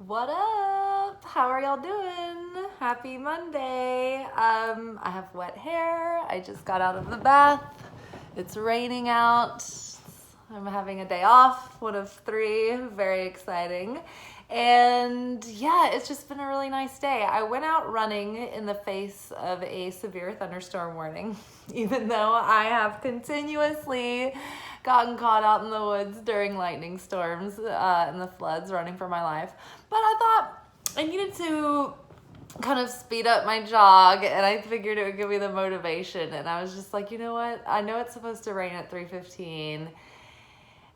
What up? How are y'all doing? Happy Monday. I have wet hair. I just got out of the bath. It's raining out. I'm having a day off, one of 3, very exciting. And yeah, it's just been a really nice day. I went out running in the face of a severe thunderstorm warning, even though I have continuously gotten caught out in the woods during lightning storms and the floods running for my life. But I thought I needed to kind of speed up my jog, and I figured it would give me the motivation. And I was just like, you know what? I know it's supposed to rain at 3:15.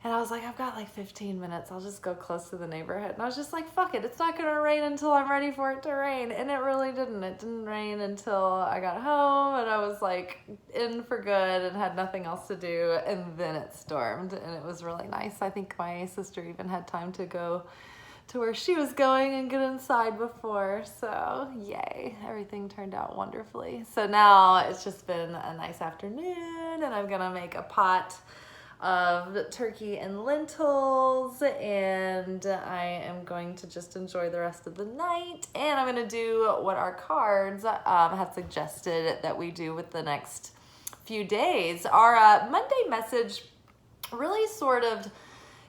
And I was like, I've got like 15 minutes. I'll just go close to the neighborhood. And I was just like, fuck it. It's not going to rain until I'm ready for it to rain. And it really didn't. It didn't rain until I got home and I was like in for good and had nothing else to do. And then it stormed and it was really nice. I think my sister even had time to go to where she was going and get inside before. So yay, everything turned out wonderfully. So now it's just been a nice afternoon and I'm going to make a pot of turkey and lentils, and I am going to just enjoy the rest of the night, and I'm going to do what our cards have suggested that we do with the next few days. Our Monday message really sort of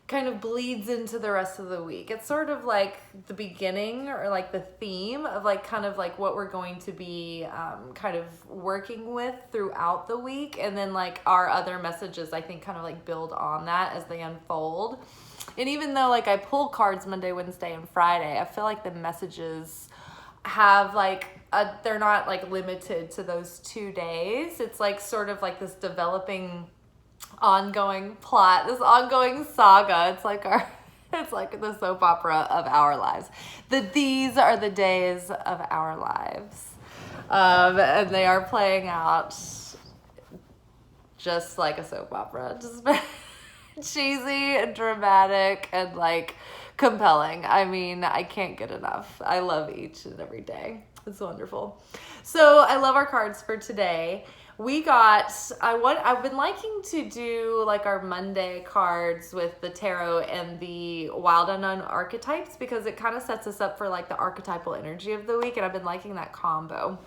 kind of bleeds into the rest of the week. It's sort of like the beginning or like the theme of like kind of like what we're going to be kind of working with throughout the week. And then like our other messages, I think kind of like build on that as they unfold. And even though like I pull cards Monday, Wednesday, and Friday, I feel like the messages have like they're not like limited to those 2 days. It's like sort of like this developing ongoing plot, this ongoing saga. It's like the soap opera of our lives. These are the days of our lives. And they are playing out just like a soap opera. Just cheesy and dramatic and like compelling. I mean, I can't get enough. I love each and every day. It's wonderful. So I love our cards for today. I've been liking to do like our Monday cards with the tarot and the wild unknown archetypes because it kind of sets us up for like the archetypal energy of the week, and I've been liking that combo.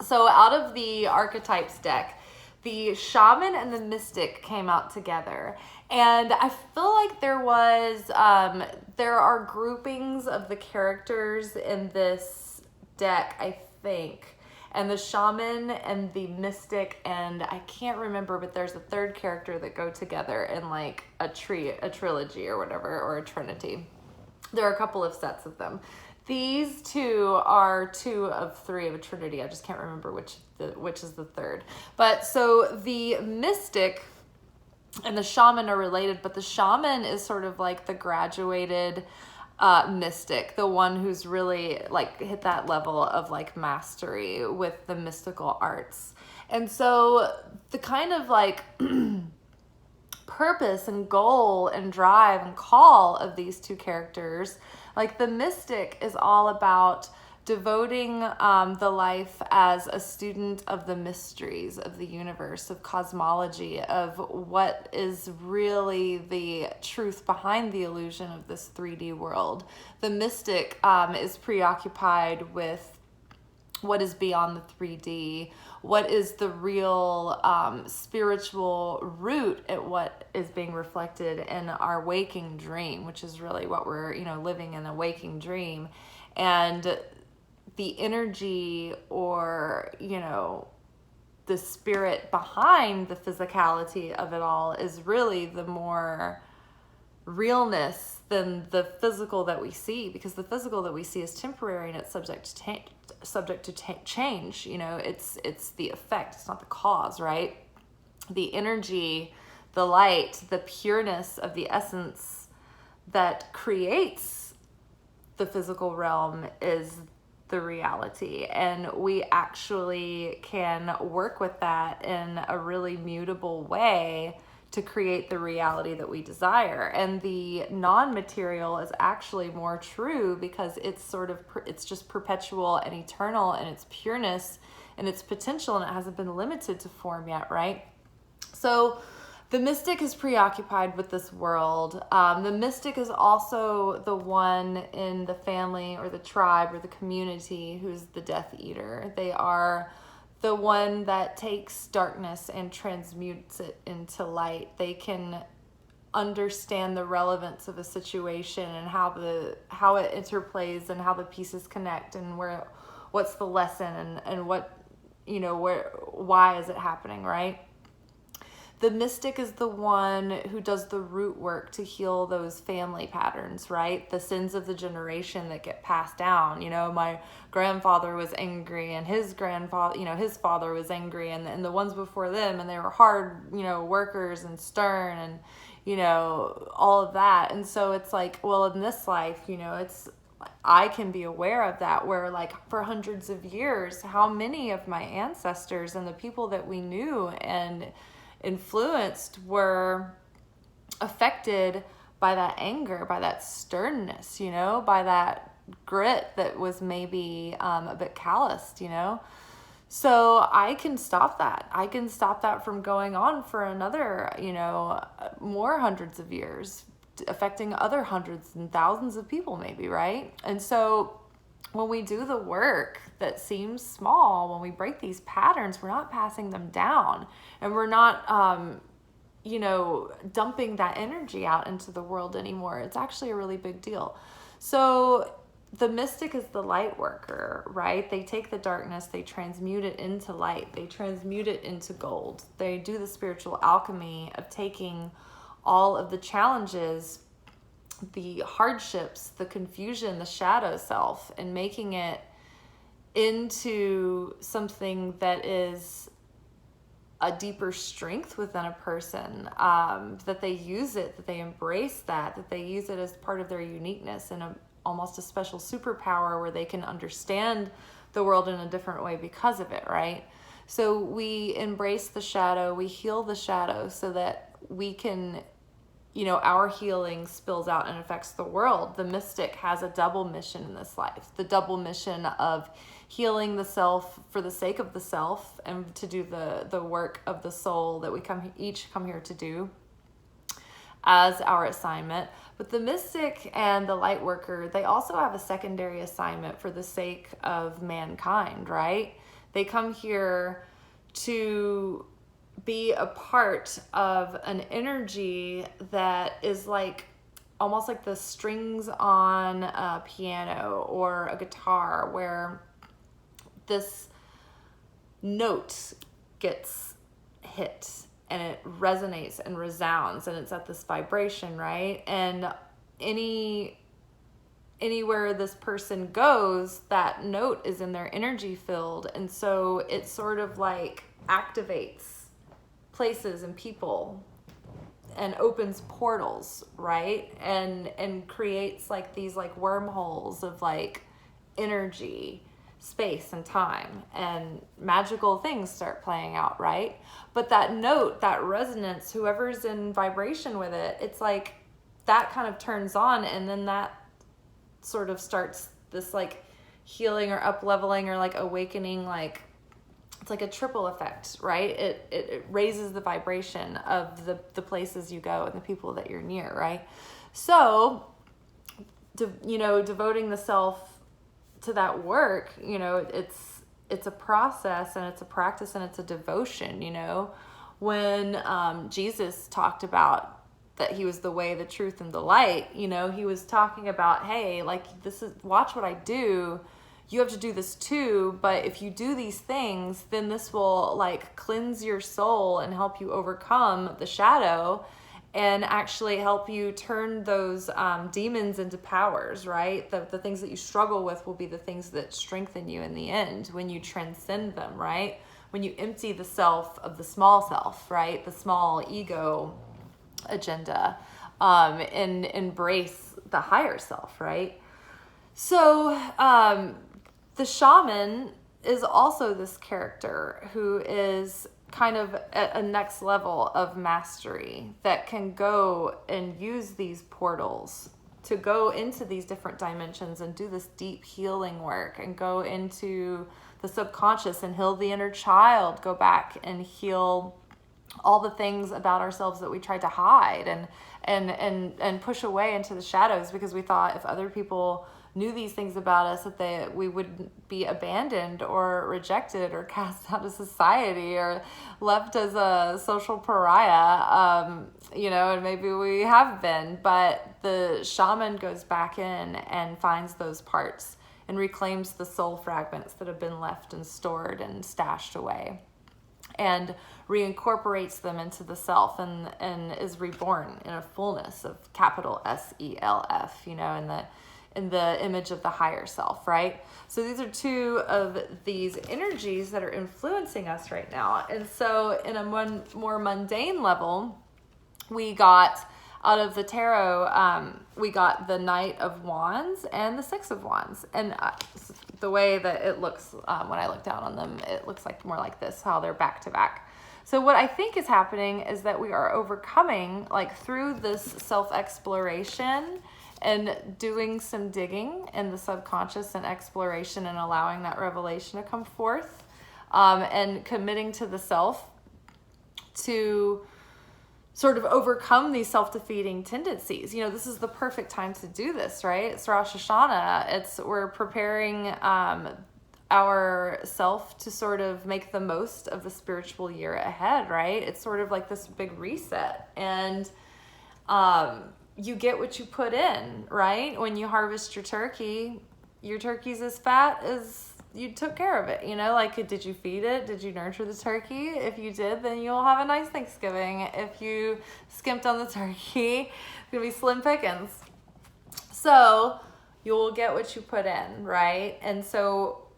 So out of the archetypes deck, the shaman and the mystic came out together, and I feel like there are groupings of the characters in this deck, I think. And the shaman and the mystic, and I can't remember, but there's a third character that go together in like a trilogy or whatever, or a trinity. There are a couple of sets of them. These two are 2 of 3 of a trinity. I just can't remember which is the third. But so the mystic and the shaman are related, but the shaman is sort of like the graduated mystic, the one who's really like hit that level of like mastery with the mystical arts. And so the kind of like purpose and goal and drive and call of these 2 characters, like the mystic is all about devoting the life as a student of the mysteries of the universe, of cosmology, of what is really the truth behind the illusion of this 3D world. The mystic is preoccupied with what is beyond the 3D, what is the real spiritual root at what is being reflected in our waking dream, which is really what we're, living in a waking dream. And the energy or, the spirit behind the physicality of it all is really the more realness than the physical that we see, because the physical that we see is temporary and it's subject to change. It's the effect, it's not the cause, right? The energy, the light, the pureness of the essence that creates the physical realm is the reality, and we actually can work with that in a really mutable way to create the reality that we desire. And the non-material is actually more true because it's just perpetual and eternal in its pureness and its potential, and it hasn't been limited to form yet, right? So The mystic is preoccupied with this world. The mystic is also the one in the family or the tribe or the community who's the Death Eater. They are the one that takes darkness and transmutes it into light. They can understand the relevance of a situation and how it interplays and how the pieces connect and what's the lesson and what, why is it happening, right? The mystic is the one who does the root work to heal those family patterns, right? The sins of the generation that get passed down. My grandfather was angry and his grandfather, his father was angry and the ones before them, and they were hard, workers and stern and, all of that. And so it's like, well, in this life, I can be aware of that, where like for hundreds of years, how many of my ancestors and the people that we knew and influenced were affected by that anger, by that sternness, by that grit that was maybe a bit calloused, So I can stop that. I can stop that from going on for another, more hundreds of years, affecting other hundreds and thousands of people maybe, right? And so when we do the work that seems small, when we break these patterns, we're not passing them down, and we're not, dumping that energy out into the world anymore. It's actually a really big deal. So the mystic is the light worker, right? They take the darkness, they transmute it into light, they transmute it into gold. They do the spiritual alchemy of taking all of the challenges, the hardships, the confusion, the shadow self, and making it into something that is a deeper strength within a person, that they use it, that they embrace that they use it as part of their uniqueness and almost a special superpower where they can understand the world in a different way because of it, right? So we embrace the shadow, we heal the shadow so that we can, our healing spills out and affects the world. The mystic has a double mission in this life. The double mission of healing the self for the sake of the self and to do the work of the soul that we each come here to do as our assignment. But the mystic and the light worker, they also have a secondary assignment for the sake of mankind, right? They come here to be a part of an energy that is like almost like the strings on a piano or a guitar, where this note gets hit and it resonates and resounds and it's at this vibration, right? And anywhere this person goes, that note is in their energy field, and so it sort of like activates places and people and opens portals, right? And creates like these like wormholes of like energy, space and time, and magical things start playing out, right? But that note, that resonance, whoever's in vibration with it, it's like that kind of turns on, and then that sort of starts this like healing or up leveling or like awakening, like it's like a triple effect, right? It raises the vibration of the places you go and the people that you're near, right? So, devoting the self to that work, it's a process and it's a practice and it's a devotion, When Jesus talked about that he was the way, the truth, and the light, he was talking about, hey, like watch what I do. You have to do this too, but if you do these things, then this will like cleanse your soul and help you overcome the shadow and actually help you turn those demons into powers, right? The things that you struggle with will be the things that strengthen you in the end when you transcend them, right? When you empty the self of the small self, right? The small ego agenda, and embrace the higher self, right? So, the shaman is also this character who is kind of at a next level of mastery that can go and use these portals to go into these different dimensions and do this deep healing work and go into the subconscious and heal the inner child, go back and heal all the things about ourselves that we tried to hide and push away into the shadows, because we thought if other people knew these things about us that we wouldn't be abandoned or rejected or cast out of society or left as a social pariah, and maybe we have been. But the shaman goes back in and finds those parts and reclaims the soul fragments that have been left and stored and stashed away, and reincorporates them into the self, and is reborn in a fullness of capital SELF, in the image of the higher self, right? So these are two of these energies that are influencing us right now. And so in a more mundane level, we got out of the tarot, we got the Knight of Wands and the Six of Wands. And the way that it looks when I look down on them, it looks like more like this, how they're back to back. So what I think is happening is that we are overcoming, like through this self-exploration and doing some digging in the subconscious and exploration and allowing that revelation to come forth, and committing to the self to sort of overcome these self-defeating tendencies. This is the perfect time to do this, right? It's Rosh Hashanah. We're preparing our self to sort of make the most of the spiritual year ahead, right? It's sort of like this big reset. And you get what you put in, right? When you harvest your turkey's as fat as you took care of it, did you feed it? Did you nurture the turkey? If you did, then you'll have a nice Thanksgiving. If you skimped on the turkey, it's gonna be slim pickings. So you'll get what you put in, right? And so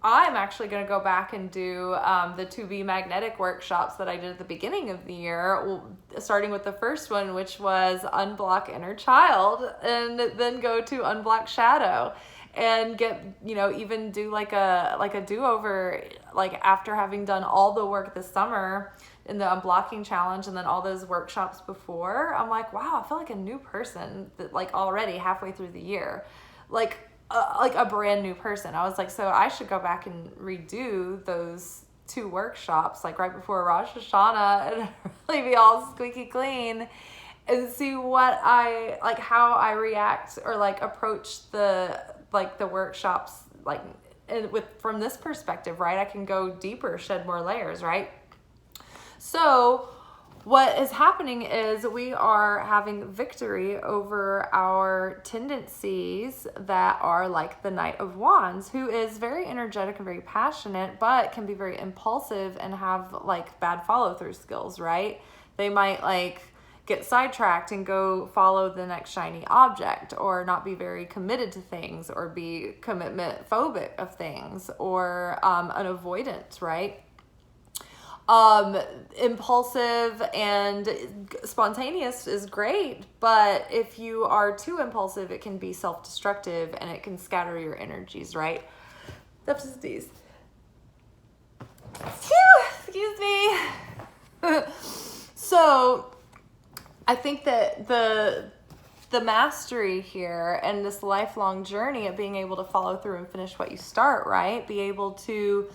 I'm actually going to go back and do the 2B magnetic workshops that I did at the beginning of the year, starting with the first one, which was unblock inner child, and then go to unblock shadow, and get, even do like a do-over, like after having done all the work this summer in the unblocking challenge and then all those workshops before. I'm like, wow, I feel like a new person that, like, already halfway through the year, like a brand new person. I was like, so I should go back and redo those 2 workshops, like right before Rosh Hashanah, and really be all squeaky clean, and see what how I react or approach the workshops, from this perspective, right? I can go deeper, shed more layers, right? So what is happening is we are having victory over our tendencies that are like the Knight of Wands, who is very energetic and very passionate, but can be very impulsive and have bad follow-through skills, right? They might get sidetracked and go follow the next shiny object, or not be very committed to things, or be commitment phobic of things, or an avoidant, right? Impulsive and spontaneous is great, but if you are too impulsive, it can be self-destructive and it can scatter your energies, right? That's just these. Excuse me. So I think that the mastery here and this lifelong journey of being able to follow through and finish what you start, right? Be able to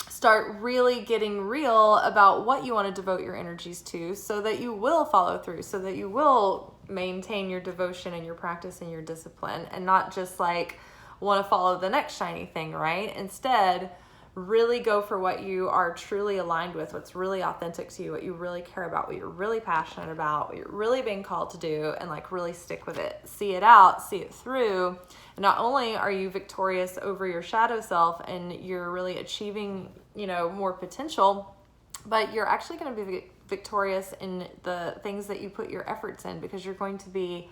start really getting real about what you want to devote your energies to, so that you will follow through, so that you will maintain your devotion and your practice and your discipline, and not just want to follow the next shiny thing, right? Instead, really go for what you are truly aligned with, what's really authentic to you, what you really care about, what you're really passionate about, what you're really being called to do, and really stick with it. See it out, see it through. And not only are you victorious over your shadow self and you're really achieving, more potential, but you're actually going to be victorious in the things that you put your efforts in, because you're going to be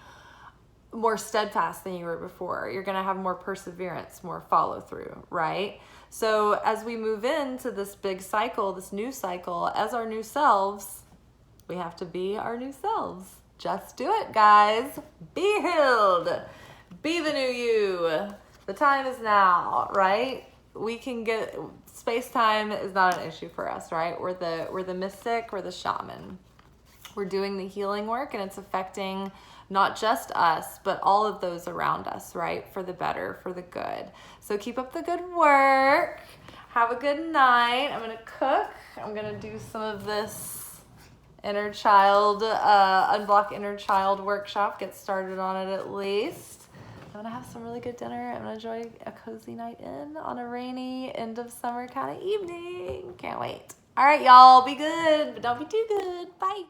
more steadfast than you were before. You're going to have more perseverance, more follow through, right? So as we move into this big cycle, this new cycle, as our new selves, we have to be our new selves. Just do it, guys. Be healed. Be the new you. The time is now, right? We can get, space-time is not an issue for us, right? We're the mystic, we're the shaman. We're doing the healing work, and it's affecting not just us, but all of those around us, right? For the better, for the good. So keep up the good work. have a good night. I'm gonna cook. I'm gonna do some of this inner child, unblock inner child workshop. Get started on it at least. I'm gonna have some really good dinner. I'm gonna enjoy a cozy night in on a rainy end of summer kind of evening. Can't wait. All right, y'all, be good, but don't be too good. Bye.